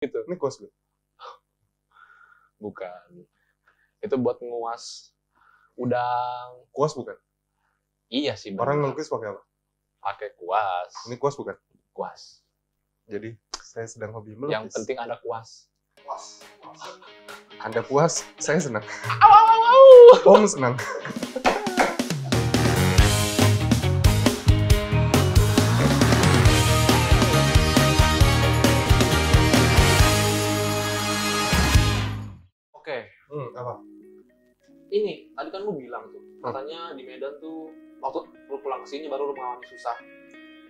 Gitu. Ini kuas gue. Bukan. Itu buat nguas udang. Kuas bukan? Iya sih. Orang bener. ngelukis pakai apa? Pakai kuas. Ini kuas bukan? Kuas. Jadi saya sedang hobi melukis. Yang penting ada kuas. Anda puas, saya senang. Au, au, au, au. Om senang. Oke. Apa? Ini, tadi kan lu bilang tuh, katanya di Medan tuh, waktu lu pulang ke sini baru lu mengalami susah.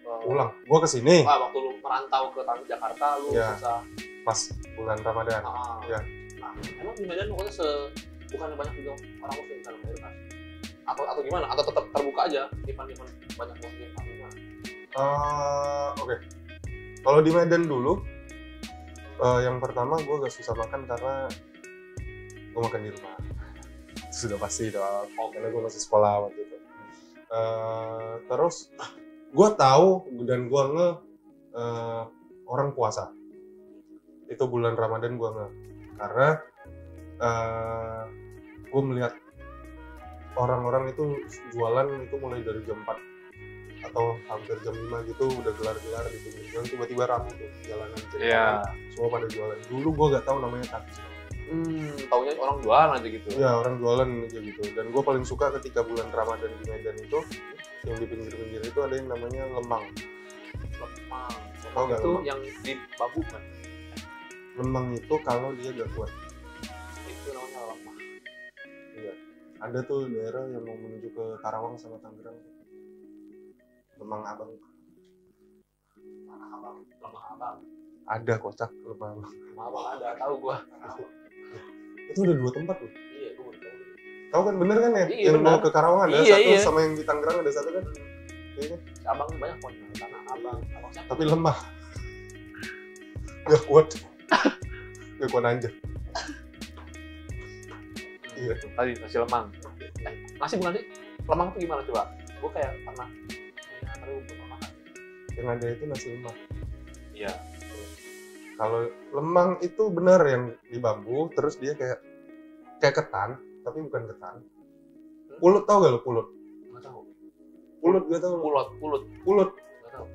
Pulang. Gua kesini Waktu lu merantau ke Jakarta, lu Ya. susah. pas bulan Ramadan. Ya. Nah, emang di Medan pokoknya bukannya banyak juga orang muslim dalam mayoritas? Atau gimana? Atau tetap terbuka aja, event-event banyak muslim atau gimana? Oke. Kalau di Medan dulu, yang pertama gue gak susah makan karena gue makan di rumah. Itu sudah pasti dong. Karena gue masih sekolah waktu itu. Terus gue tahu dan gue orang puasa. Itu bulan Ramadan gue karena gue melihat orang-orang itu jualan itu mulai dari jam 4 atau hampir jam 5 gitu udah gelar-gelar di pinggir jalan, tiba-tiba ramai tuh jalanan semua pada jualan. Dulu gue gak tahu namanya takjil. Taunya orang jualan aja gitu. Ya orang jualan aja gitu. Dan gue paling suka ketika bulan Ramadan di Medan itu yang di pinggir-pinggir itu ada yang namanya lemang. Lemang Gak itu lemang? yang di bambu kan? Lemang itu kalau dia gak kuat. Itu namanya lemang. Iya. Ada tuh daerah yang mau menuju ke Karawang sama Tangerang. Lemang Abang. Lemang abang. Ada kocak lemang. Lemang abang ada, tahu gua. Itu udah 2 tempat loh. Iya, gua baru tahu. Tahu kan bener kan ya? Iya, Yang bener. mau ke Karawang ada Iya, satu iya. sama yang di Tangerang ada satu kan? Iya kan? Si abang banyak kok, tanah abang. Abang siapa? Tapi lemah. Gak kuat. Gak kuat aja. Iya. Tadi nasi lemang. Nasi bukan sih? Lemang tuh gimana coba? Gua kayak pernah. Tapi gua belum makan. Yang ada itu nasi lemang. Iya. Kalau lemang itu bener yang di bambu, terus dia kayak ketan, tapi bukan ketan. Pulut tau gak lo pulut? Nggak tahu. Pulut gak tau lo? Pulut. Pulut. Nggak tahu.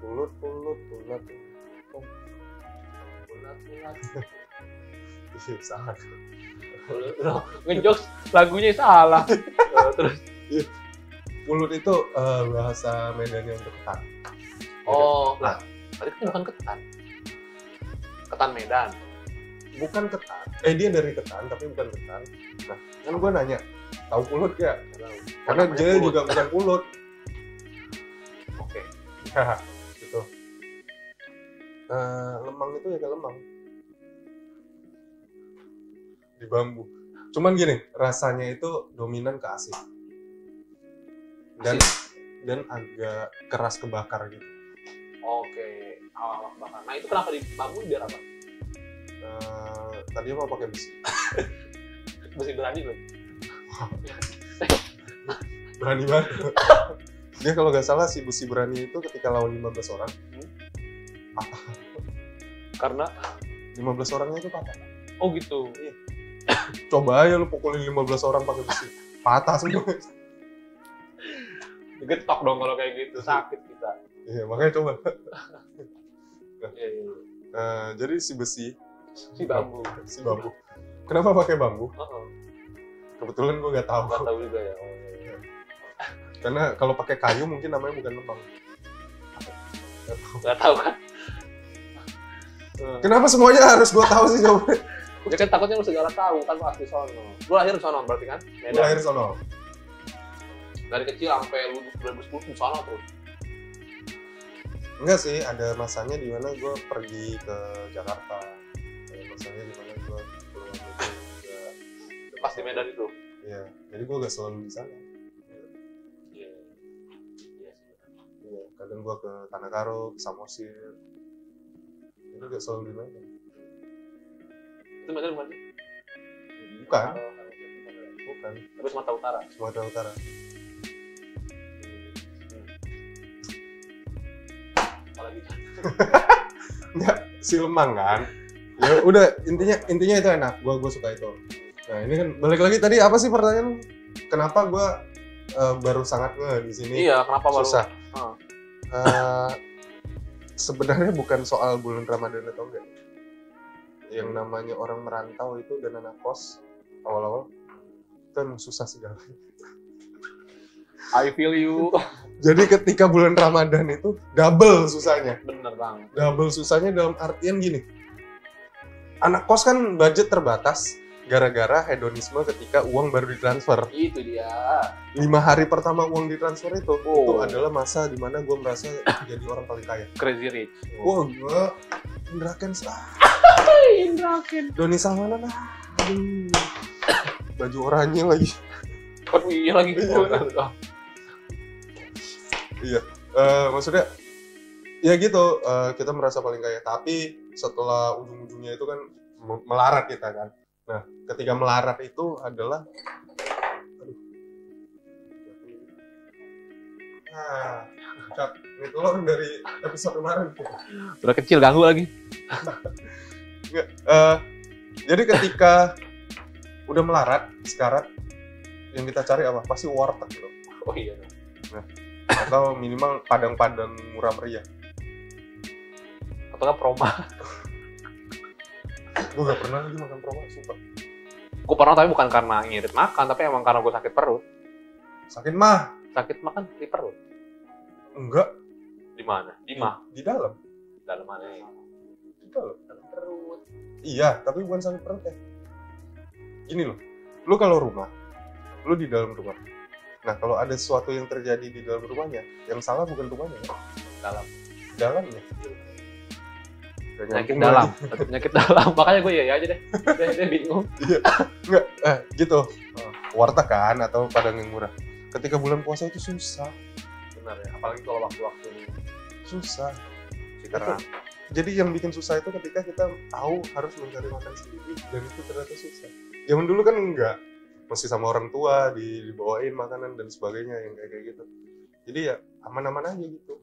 Pulut. Pulut. Ih, salah. Ngejokes lagunya salah. Terus. Pulut itu bahasa Medannya untuk ketan. Oh, lah. Tadi kan bukan ketan. Ketan Medan. Bukan ketan. Dia dari ketan, tapi bukan ketan. Nah, kan gue nanya, tahu pulut gak? Karena Namanya dia pulut. juga bukan pulut. Oke. Ya, gitu. Lemang itu ya kayak lemang. Di bambu. Cuman gini, rasanya itu dominan ke asin. Dan agak keras kebakar gitu. Oke. Awal bakar. Nah, itu kenapa di bambu biar apa? Tadi mau pakai besi. Besi berani belum? Berani banget. Dia kalau nggak salah si besi berani itu ketika lawan 15 orang, patah. Karena 15 orangnya itu patah. oh gitu. Coba aja lu pukulin 15 orang pakai besi. Patah semua. Digetok dong kalau kayak gitu. Sakit kita. Iya, makanya coba. Iya. Jadi si besi, Si bambu. si bambu. Kenapa pakai bambu? Heeh. Kebetulan gue nggak tahu. Nggak tahu juga ya. Oh, iya. Karena kalau pakai kayu mungkin namanya bukan lemang. Nggak tahu kan? Kenapa semuanya harus gue tahu sih coba? Ya kan takutnya lu segala tahu kan lu asli sono. Lu lahir di sono berarti kan? Gue lahir sono. Dari kecil sampai lu 2010 di sono terus. Enggak sih, ada masanya di mana gue pergi ke Jakarta. Ada masanya di mana gue keluar negeri juga. Pas di Medan itu. Iya, jadi gue gak selalu di sana. Iya. Iya. Iya, kadang gue ke Tanah Karo, ke Samosir. Jadi gak selalu di Medan. Itu Medan bukan sih? Bukan, Oh, bukan. tapi Sumatera Utara. Sumatera Utara. Apalagi Enggak, si lemang kan. Ya udah, intinya itu enak. Gua suka itu. Nah ini kan balik lagi tadi apa sih pertanyaan? Kenapa gua baru sangat di sini? Iya, kenapa baru? Susah. Sebenarnya bukan soal bulan Ramadan atau enggak. Yang namanya orang merantau itu dan anak kos awal-awal kan susah segala. I feel you. Jadi ketika bulan Ramadan itu double susahnya. Bener banget. Double susahnya dalam artian gini. Anak kos kan budget terbatas gara-gara hedonisme ketika uang baru ditransfer. Itu dia. 5 hari pertama uang ditransfer itu adalah masa dimana gue merasa jadi orang paling kaya. Crazy rich. Wah, gue Indra Kents Indra Kents. Doni Salmanan aduh. Baju oranye lagi. Aduh iya lagi. Iya, maksudnya ya gitu, kita merasa paling kaya. Tapi setelah ujung-ujungnya itu kan melarat kita kan. Nah, ketika melarat itu adalah Cak, ini telur dari episode kemarin. Udah kecil, ganggu lagi. Nggak, jadi ketika udah melarat, sekarat, yang kita cari apa? Pasti warteg gitu. Oh iya. Nah, atau minimal padang-padang murah meriah. Atau nggak proma. Gue gak pernah lagi makan proma, sumpah. Gue pernah tapi bukan karena ngirit makan, tapi emang karena gue sakit perut. Sakit mah? Sakit makan di perut? Enggak. Di mana? Di mah? Di dalam. Dalam mana nih? Di dalam. Dalam perut. Iya, tapi bukan sakit perut ya. Gini loh, lu kalau rumah, lu di dalam rumah. Nah, kalau ada sesuatu yang terjadi di dalam rumahnya, yang salah bukan rumahnya ya? Dalamnya. Penyakit dalam, penyakit dalam. Makanya gue ya aja deh. Dia bingung. Iya, enggak, gitu. Warteg kan atau padang yang murah. Ketika bulan puasa itu susah. Benar ya, apalagi kalau waktu-waktu ini susah. Karena jadi yang bikin susah itu ketika kita tahu harus mencari makan sendiri dan itu ternyata susah. Zaman dulu kan enggak, masih sama orang tua dibawain makanan dan sebagainya yang kayak gitu. Jadi ya aman-aman aja gitu.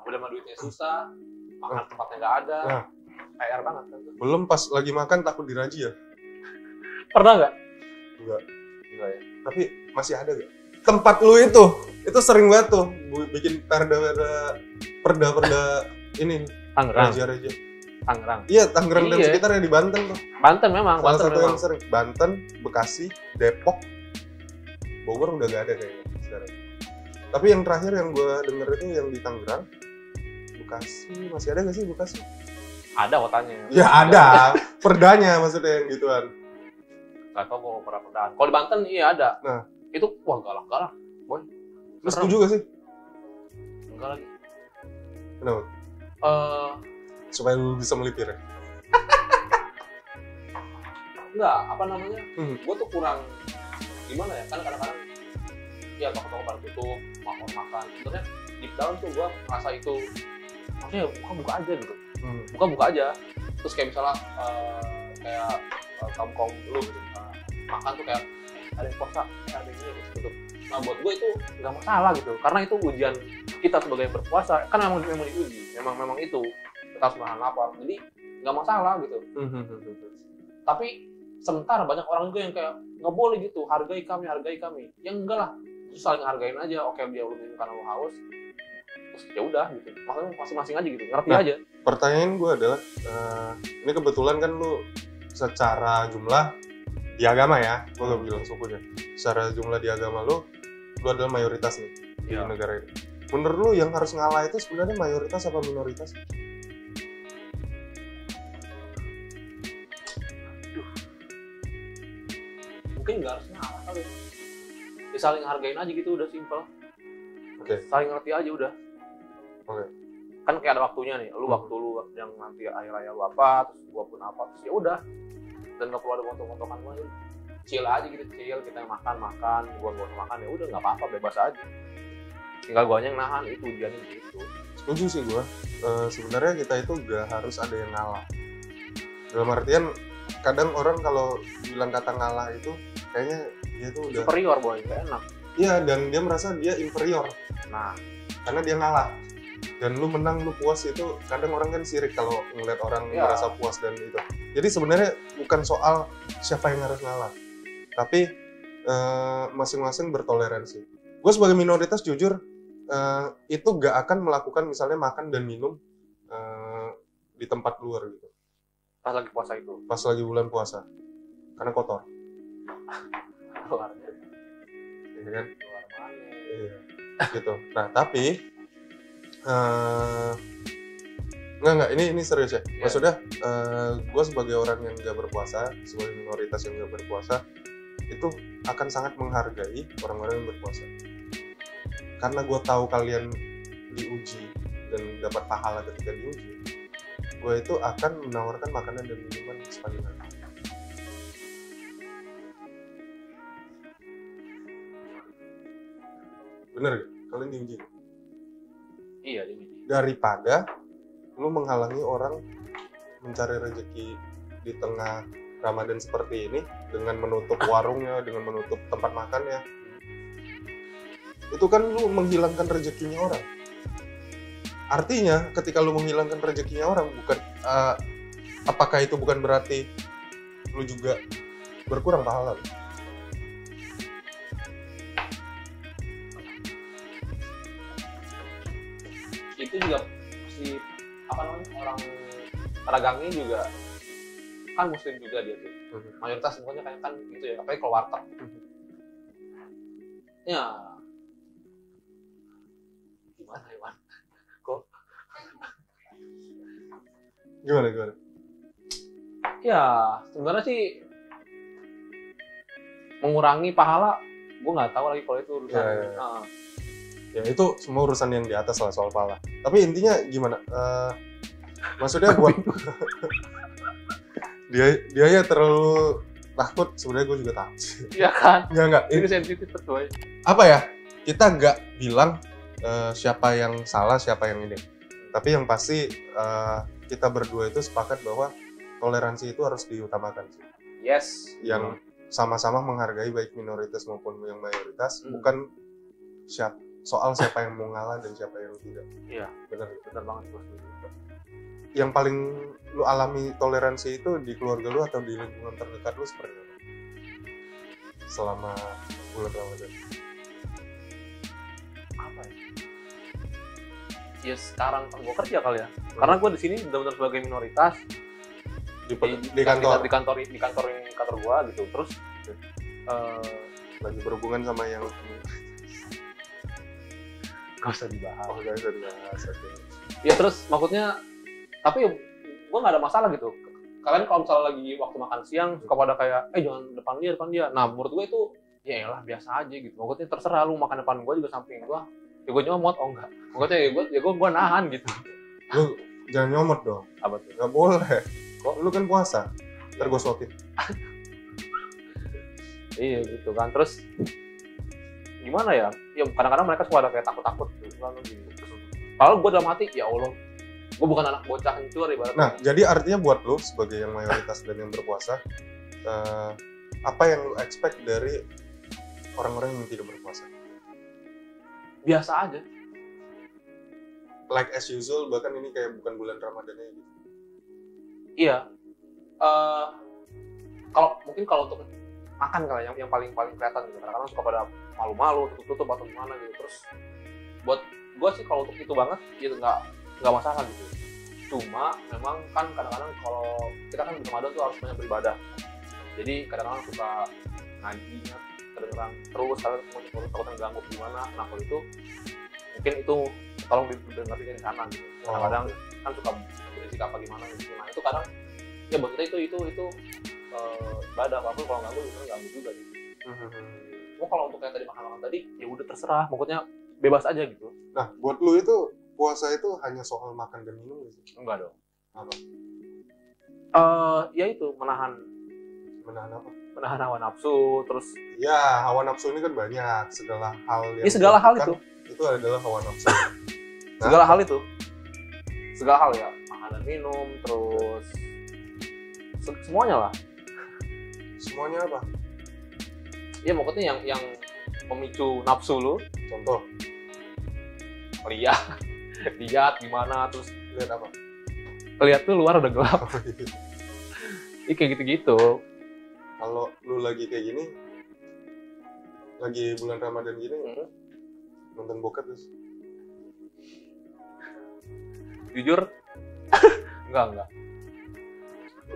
Udah mah duitnya susah. Makan tempatnya nggak ada, PR banget kan. Belum pas lagi makan takut dirazia. Pernah nggak? Enggak ya. Tapi masih ada gak? Tempat lu itu sering banget tuh bikin perda ini. Tangerang. Raja. Tangerang. Iya, Tangerang dan sekitarnya di Banten tuh. Banten memang. Salah Banten satu memang. yang sering. Banten, Bekasi, Depok, Bogor udah gak ada kayaknya sekarang. Tapi yang terakhir yang gue denger itu yang di Tangerang. Bekasi, masih ada nggak sih Bekasi? Ada kotanya. Ya ada, perdanya maksudnya yang gituan. Gak tau gue pernah perdaan. Kalau di Banten iya ada. Nah, itu wah galak, boy. Lu setuju gak sih? Enggak lagi. Kenapa? Supaya lu bisa melipir ya? Enggak, apa namanya? Gue tuh kurang gimana ya? Karena kadang-kadang ya toko-toko pada tutup, makan. Sebenarnya deep down tuh gue ngerasa itu maksudnya buka aja gitu. Buka aja. Terus kayak misalnya kayak kaum lu gitu. Makan tuh kayak ada yang puasa, ada yang ini gitu. Nah buat gue itu nggak masalah gitu. Karena itu ujian kita sebagai yang berpuasa. Kan memang diuji. Memang itu kita harus menahan lapar. Jadi nggak masalah gitu. Tapi sementara banyak orang juga yang kayak nggak boleh gitu. Hargai kami. Ya enggak lah. Terus saling hargain aja. Oke dia lu minum karena lu haus. Terus ya udah gitu. Makanya masing-masing aja gitu. Ngerti aja. Pertanyaan gue adalah ini kebetulan kan lu secara jumlah di agama ya, gue gak bilang sukunya. Secara jumlah di agama lu adalah mayoritas nih di negara ini. Menurut lu yang harus ngalah itu sebenarnya mayoritas apa minoritas? Mungkin nggak harus ngalah kali. Ya, saling hargain aja gitu udah simpel. Saling ngerti aja udah. Kan kayak ada waktunya nih, lu waktu lu yang nanti akhir raya lu apa, terus gua pun apa, terus ya udah. Dan nggak perlu ada montok-montokan gua, chill aja gitu, kita makan, gua nggak usah makan, ya udah nggak apa-apa, bebas aja. Tinggal guanya yang nahan, itu ujiannya gitu. Setuju sih gua. Sebenarnya kita itu nggak harus ada yang ngalah. Dalam artian kadang orang kalau bilang kata ngalah itu kayaknya dia tuh udah superior boy, nggak enak. Iya, dan dia merasa dia inferior. Nah, karena dia ngalah. dan lu menang, lu puas, itu kadang orang kan sirik kalau ngeliat orang Ya. merasa puas dan itu. Jadi sebenarnya bukan soal siapa yang harus ngalah, tapi masing-masing bertoleransi. Gue sebagai minoritas jujur itu gak akan melakukan misalnya makan dan minum di tempat luar gitu Pas lagi puasa itu. pas lagi bulan puasa karena kotor, Luarnya. ya kan? Luar mana. Iya, gitu. Nah tapi nggak, ini serius ya. Maksudnya gue sebagai orang yang nggak berpuasa, sebagai minoritas yang nggak berpuasa, itu akan sangat menghargai orang-orang yang berpuasa. Karena gue tahu kalian diuji dan dapat pahala ketika diuji, gue itu akan menawarkan makanan dan minuman sepanjang hari. Bener gak? Kalian diuji. Iya, diuji. Daripada lu menghalangi orang mencari rezeki di tengah Ramadan seperti ini dengan menutup warungnya, dengan menutup tempat makannya. Itu kan lu menghilangkan rezekinya orang. Artinya ketika lu menghilangkan rezekinya orang, bukan apakah itu bukan berarti lu juga berkurang pahala? Itu juga si apa namanya orang pedagangnya juga kan muslim juga dia tuh. Mayoritas semuanya kayak kan gitu ya, apalagi kalau warteg. Ya gimana ya, Wan? Kok Gimana? ya sebenarnya sih mengurangi pahala, gue nggak tahu lagi kalau itu urusan. Ya. Ya itu semua urusan yang di atas lah soal pahala. Tapi intinya gimana? Maksudnya buat dia ya terlalu takut, sebenarnya gue juga takut. Iya kan? Enggak. Ini sensitif betul. Apa ya? Kita nggak bilang siapa yang salah, siapa yang ini. Tapi yang pasti kita berdua itu sepakat bahwa toleransi itu harus diutamakan sih. Yes. Yang sama-sama menghargai baik minoritas maupun yang mayoritas, bukan soal siapa yang mau ngalah dan siapa yang tidak. Iya, benar banget bos. Yang paling lu alami toleransi itu di keluarga lu atau di lingkungan terdekat lu seperti apa? Selama bulan Ramadan. Apa ya? Ya sekarang gue kerja kali ya. Karena gue di sini benar-benar sebagai minoritas di kantor. Di kantor gue gitu. Terus lagi berhubungan sama yang gak usah dibahas. Oh, gak usah dibahas. Okay. Ya terus maksudnya, tapi gue nggak ada masalah gitu. Kalian kalau misalnya lagi waktu makan siang suka pada kayak, jangan depan dia. Nah menurut gue itu ya elah biasa aja gitu. Maksudnya terserah lu makan depan gue juga samping gue. Ya gue nyomot, enggak. Maksudnya gue nahan gitu. Lu jangan nyomot dong. Apa tuh? Gak boleh. Kok lu kan puasa? Ntar gue suapin. Iya gitu kan. Terus gimana ya? Ya kadang-kadang mereka suka ada kayak takut-takut gitu. Kalau gue dalam hati, ya Allah, gue bukan anak bocah hancur ibaratnya. Nah, jadi artinya buat lu sebagai yang mayoritas dan yang berpuasa, apa yang lu expect dari orang-orang yang tidak berpuasa? Biasa aja. Like as usual, bahkan ini kayak bukan bulan Ramadannya gitu. Iya. Kalau untuk makan kali yang paling kelihatan gitu. Kadang-kadang suka pada malu-malu, tutup-tutup atau gimana gitu. Terus buat gue sih kalau untuk itu banget gitu nggak masalah gitu. Cuma memang kan kadang-kadang kalau kita kan di Ramadan tuh harus banyak beribadah. Jadi kadang-kadang suka ngajinya kedengeran terus, kadang takutnya ganggu gimana. Nah kalau itu mungkin itu tolong didengerin di sana gitu. Kadang-kadang kan suka berisik apa gimana gitu. Nah itu kadang ya buat kita itu ibadah, apapun kalau ganggu itu ganggu juga gitu. Mau kalau untuk kayak tadi makan tadi ya udah terserah, pokoknya bebas aja gitu. Nah buat lu itu puasa itu hanya soal makan dan minum gitu? Enggak dong. Apa? Ya itu menahan apa? Menahan hawa nafsu, terus ya hawa nafsu ini kan banyak, segala hal yang segala hal itu adalah hawa nafsu. Segala hal itu, segala hal ya, makan dan minum, terus semuanya lah. Semuanya apa? Ya maksudnya yang memicu nafsu lu. Contoh? Ria. lihat gimana, terus Lihat apa? lihat tuh luar udah gelap. Iya kayak gitu-gitu. Kalau lu lagi kayak gini, lagi bulan Ramadan gini, nonton bokep terus? Jujur enggak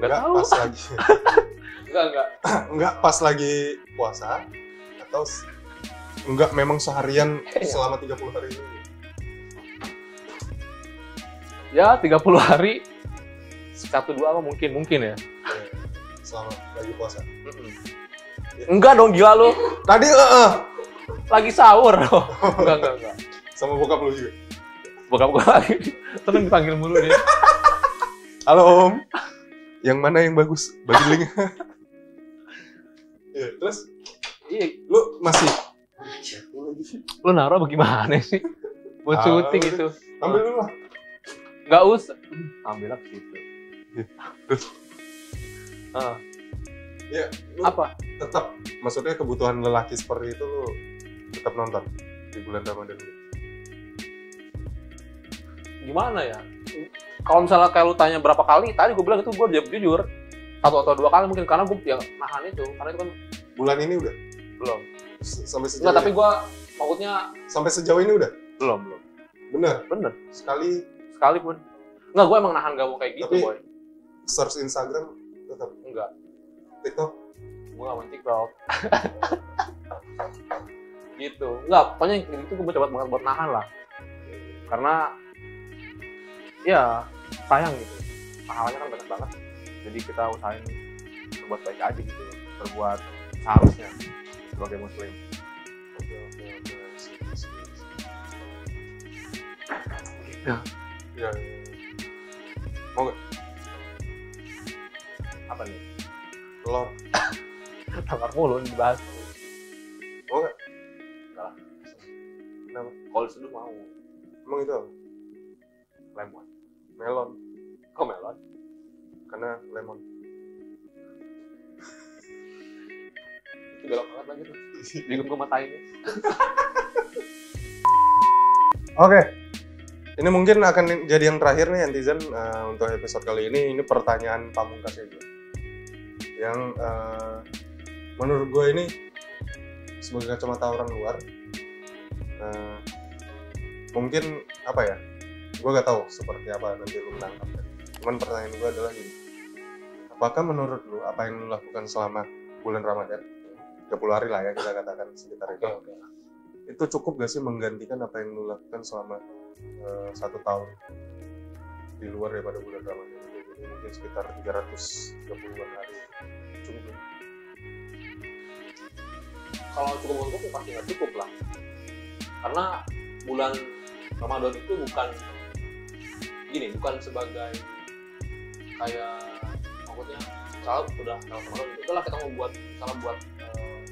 tahu. Pas lagi enggak pas lagi puasa atau enggak memang seharian selama 30 hari ini? Ya 30 hari 1-2 apa mungkin ya. Selama lagi puasa. Enggak dong, gila lu. Tadi Lagi sahur loh. Enggak. sama bokap lu juga. Bokap gua lagi. Seneng dipanggil mulu dia. Halo Om. Yang mana yang bagus? Bagi link. Iya, terus Iya, lu masih lu naruh bagaimana sih? Buat syuting itu. ambil dulu lah. Enggak usah. Ambil lah gitu. Terus ya, lu Apa? tetap maksudnya kebutuhan lelaki seperti itu lu tetap nonton di bulan Ramadan ini. Gimana ya? Kalau misalnya kayak lu tanya berapa kali, tadi gue bilang itu gue jujur 1 atau 2 kali mungkin karena gue yang nahan itu, karena itu kan Bulan ini udah belum. sampai sejauh Enggak, tapi ini? gue maksudnya Sampai sejauh ini udah? belum. Bener? Sekali Sekali pun. Enggak, gue emang nahan gak mau kayak gitu, Tapi- boy. search Instagram tetap. Enggak, TikTok gue gak main TikTok. Gitu. Enggak, pokoknya yang kayak gitu gue coba banget buat nahan lah. Karena ya sayang gitu. Pahalanya kan banyak banget. Jadi kita usahain berbuat baik aja gitu. Berbuat seharusnya sebagai muslim. Oke. Ya. Ya. Apa nih? Telur. Tangkar mulu dibahas. Mau nggak? Enggak. Kenapa? Kalau disuruh mau. Emang itu apa? Lemon. Melon. Kok melon? Karena lemon. Itu belok banget lagi tuh. Bingung gue matainnya. Oke. Ini mungkin akan jadi yang terakhir nih netizen untuk episode kali ini. Ini pertanyaan pamungkasnya gue. Yang menurut gue ini sebagai kacamata orang luar, mungkin apa ya? Gue gak tahu seperti apa nanti lu menangkapnya. Cuman pertanyaan gue adalah gini. Apakah menurut lu apa yang lu lakukan selama bulan Ramadan, 30 hari lah ya kita katakan sekitar itu, itu cukup gak sih menggantikan apa yang lu lakukan selama 1 tahun di luar daripada bulan Ramadan? Jadi mungkin sekitar 330-an hari. Cukup gak? Kalau cukup untuk ya pasti nggak cukup lah. Karena bulan Ramadan itu bukan sebagai kayak maksudnya misalnya udah lewat Ramadan itulah kita mau buat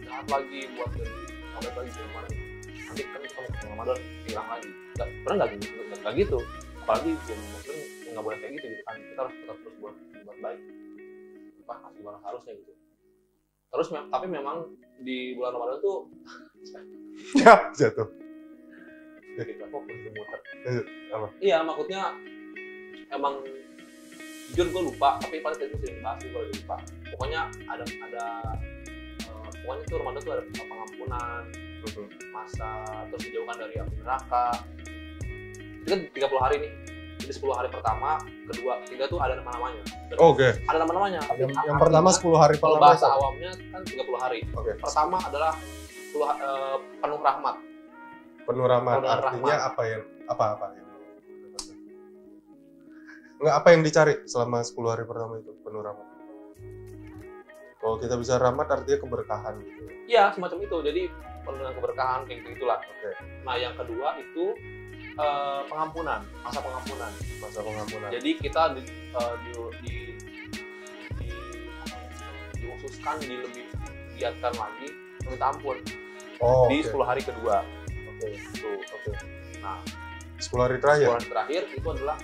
jahat lagi, buat jadi sampai lagi gimana gitu. Nanti kan kita mau ke Ramadan hilang lagi. Nggak gitu. Apalagi yang muslim nggak boleh kayak gitu kan. Kita harus tetap terus buat baik. Masih gimana harusnya gitu. Terus tapi memang di bulan Ramadan tuh Ya, jatuh. kita fokus di muter. Apa? Iya, maksudnya emang jujur gue lupa, tapi pada tadi sering bahas gue lupa. Pokoknya ada pokoknya tuh Ramadan tuh ada pengampunan, masa terus dijauhkan dari api neraka. Itu kan 30 hari nih. Jadi 10 hari pertama, kedua, ketiga tuh ada nama-namanya. Oke. Ada nama-namanya. Yang pertama 10 hari Kalau pertama. bahasa awamnya kan 30 hari. Oke. Pertama adalah penuh rahmat. Penuh rahmat. Penuh Artinya rahmat. apa yang Nggak, apa yang dicari selama 10 hari pertama itu penuh rahmat? Kalau kita bisa rahmat artinya keberkahan gitu. Iya, semacam itu. Jadi penuh dengan keberkahan kayak gitulah. Oke. Nah, yang kedua itu pengampunan, masa pengampunan. Masa pengampunan. Jadi kita diususkan giatkan lagi minta ampun di 10 hari kedua. Oke. Oke. Nah, 10 hari terakhir. 10 hari terakhir itu adalah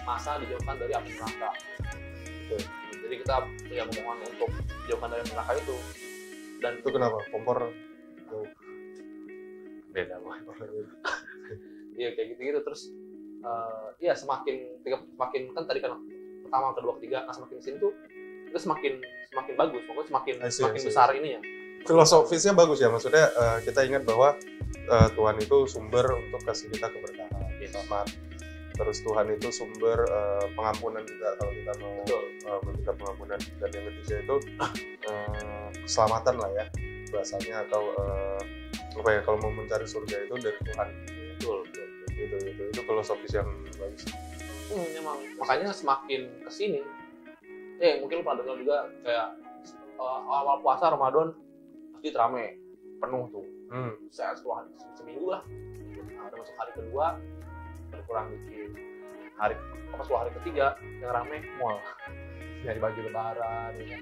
masa dijauhkan dari api neraka. Oke. Jadi kita punya mohon untuk dijauhkan dari neraka itu. Dan Itu kenapa? Kompor jauh. beda banget. Iya kayak gitu-gitu. Terus Iya semakin kan tadi kan pertama, kedua, ketiga, nah semakin sini tuh itu semakin bagus, pokoknya semakin besar ini ya. Filosofisnya bagus ya, maksudnya kita ingat bahwa Tuhan itu sumber untuk kasih kita keberkahan, rahmat. Terus Tuhan itu sumber pengampunan juga kalau kita mau meminta pengampunan. Dan yang ketiga itu keselamatan lah ya bahasanya, atau apa ya, kalau mau mencari surga itu dari Tuhan. Betul. Itu filosofis yang bagus. Memang makanya semakin kesini, mungkin lu pernah dengar juga kayak awal puasa Ramadan pasti rame penuh tuh. Saya 10 hari seminggu lah. Nah, udah masuk hari kedua berkurang dikit. 10 hari ketiga yang rame mall. Nyari baju lebaran ya.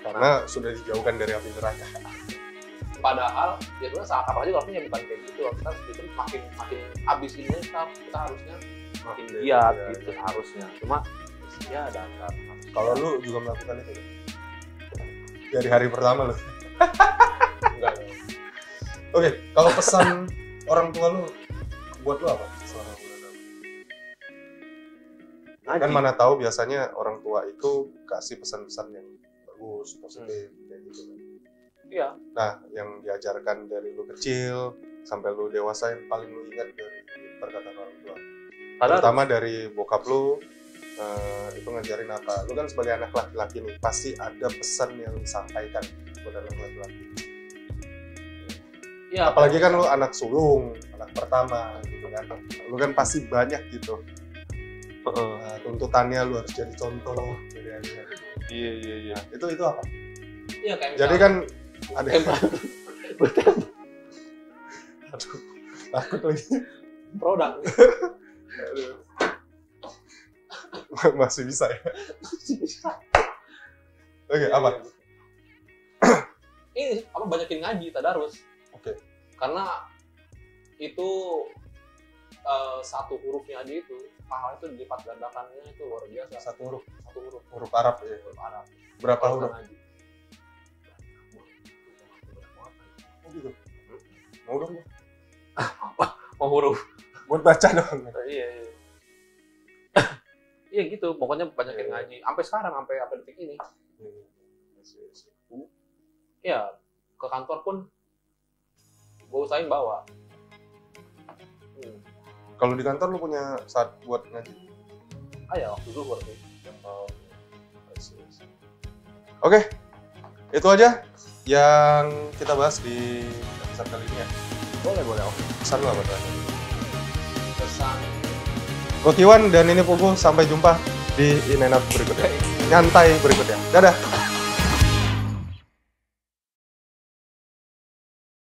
Karena sudah dijauhkan dari api neraka. Padahal ya sebenarnya apalagi kalau punya bukan kayak gitu, kita justru makin habis ini kita harusnya makin giat gitu harusnya. Cuma ya dasar. Kalau lu juga melakukan itu dari hari pertama lu? Enggak. Oke, kalau pesan orang tua lu buat lu apa selama bulan Ramadan? Kan mana tahu biasanya orang tua itu kasih pesan-pesan yang bagus, positif kayak gitu kan. Iya. Nah, yang diajarkan dari lu kecil sampai lu dewasa yang paling lu ingat dari perkataan orang tua. Terutama dari bokap lu itu ngajarin apa? Lu kan sebagai anak laki-laki nih, pasti ada pesan yang disampaikan kepada anak laki-laki. Ya, apalagi kan lu anak sulung, anak pertama gitu kan. Lu kan pasti banyak gitu. Tuntutannya lu harus jadi contoh. Iya. Nah, itu apa? Iya kayak jadi kan ada aduh, takut lagi produk. Masih bisa ya? Oke, apa? Ini apa, banyakin ngaji tadarus. Oke. Karena itu satu hurufnya aja itu pahala itu dilipat gandakannya itu luar biasa. Satu huruf Arab ya. Huruf Arab. Berapa huruf? Ngaji. Oh gitu. Mau dong. Apa? Mau huruf. Buat baca dong. Iya. Iya gitu, pokoknya banyakin ngaji. Sampai sekarang, sampai detik ini. Iya, ke kantor pun gue usahain bawa. Kalau di kantor lu punya saat buat ngaji? Ya, waktu dulu berarti. Oke, itu aja yang kita bahas di episode kali ini ya. Boleh. Oke. Pesan lu apa tuh? Pesan. Gue Kiwan dan ini Pugu, sampai jumpa di In and Out berikutnya. Nyantai berikutnya. Dadah.